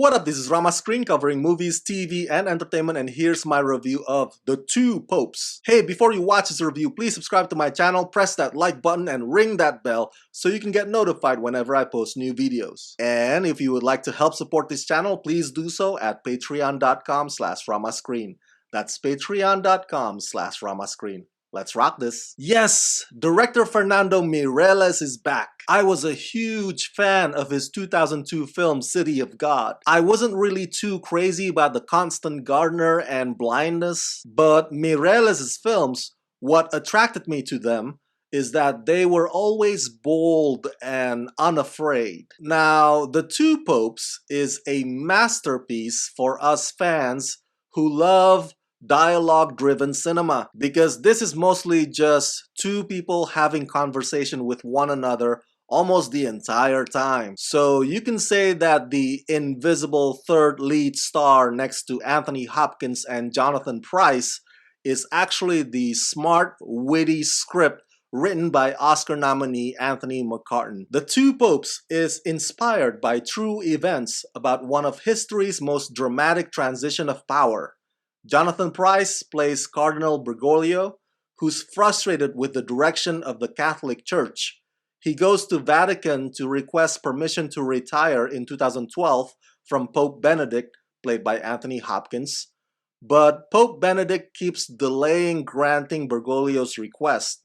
What up, this is Rama Screen covering movies, TV, and entertainment, and here's my review of The Two Popes. Hey, before you watch this review, please subscribe to my channel, press that like button, and ring that bell so you can get notified whenever I post new videos. And if you would like to help support this channel, please do so at patreon.com/ramascreen. That's patreon.com/ramascreen. Let's rock this. Yes, director Fernando Meirelles is back. I was a huge fan of his 2002 film City of God. I wasn't really too crazy about The Constant Gardener and Blindness, but Meirelles' films, what attracted me to them is that they were always bold and unafraid. Now, The Two Popes is a masterpiece for us fans who love dialogue-driven cinema, because this is mostly just two people having conversation with one another almost the entire time. So you can say that the invisible third lead star next to Anthony Hopkins and Jonathan Pryce is actually the smart, witty script written by Oscar nominee Anthony McCarten. The Two Popes is inspired by true events about one of history's most dramatic transition of power. Jonathan Pryce plays Cardinal Bergoglio, who's frustrated with the direction of the Catholic Church. He goes to Vatican to request permission to retire in 2012 from Pope Benedict, played by Anthony Hopkins, but Pope Benedict keeps delaying granting Bergoglio's request.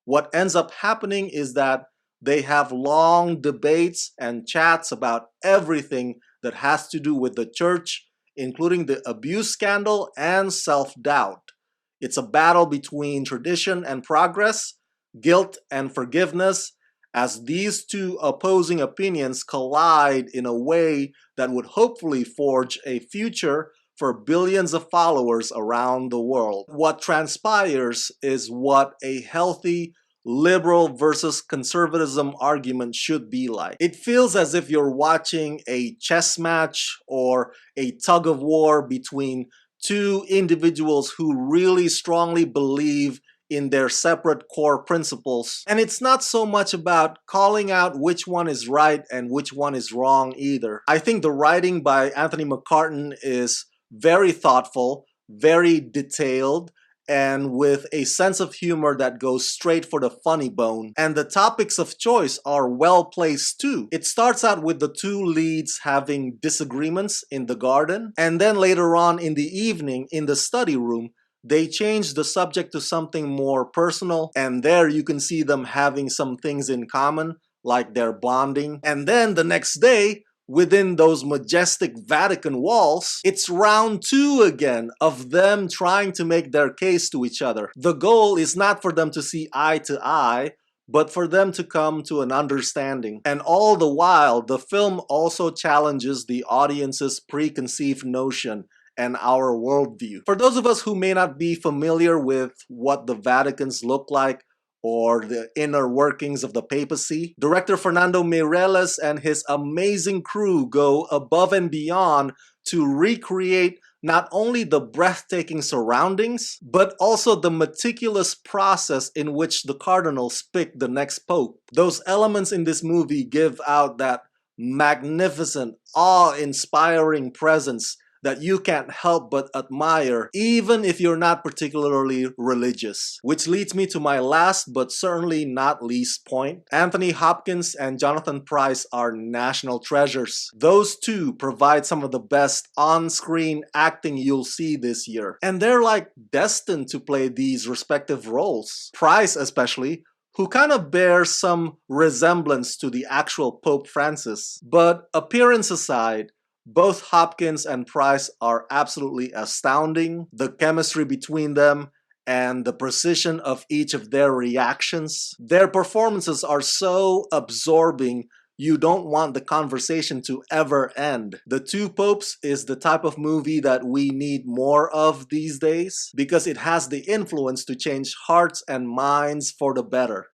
What ends up happening is that they have long debates and chats about everything that has to do with the church, including the abuse scandal and self-doubt. It's a battle between tradition and progress, guilt and forgiveness, as these two opposing opinions collide in a way that would hopefully forge a future for billions of followers around the world. What transpires is what a healthy liberal versus conservatism argument should be like. It feels as if you're watching a chess match or a tug of war between two individuals who really strongly believe in their separate core principles. And it's not so much about calling out which one is right and which one is wrong either. I think the writing by Anthony McCarten is very thoughtful, very detailed, and with a sense of humor that goes straight for the funny bone. And the topics of choice are well placed too. It starts out with the two leads having disagreements in the garden, and then later on in the evening in the study room, they change the subject to something more personal, and there you can see them having some things in common, like their bonding. And then the next day, within those majestic Vatican walls, it's round two again of them trying to make their case to each other. The goal is not for them to see eye to eye, but for them to come to an understanding. And all the while, the film also challenges the audience's preconceived notion and our worldview. For those of us who may not be familiar with what the Vaticans look like, or the inner workings of the papacy, director Fernando Meirelles and his amazing crew go above and beyond to recreate not only the breathtaking surroundings, but also the meticulous process in which the cardinals pick the next pope. Those elements in this movie give out that magnificent, awe-inspiring presence that you can't help but admire, even if you're not particularly religious. Which leads me to my last but certainly not least point. Anthony Hopkins and Jonathan Pryce are national treasures. Those two provide some of the best on-screen acting you'll see this year. And they're like destined to play these respective roles. Pryce especially, who kind of bears some resemblance to the actual Pope Francis. But appearance aside, both Hopkins and Pryce are absolutely astounding. The chemistry between them and the precision of each of their reactions. Their performances are so absorbing, you don't want the conversation to ever end. The Two Popes is the type of movie that we need more of these days because it has the influence to change hearts and minds for the better.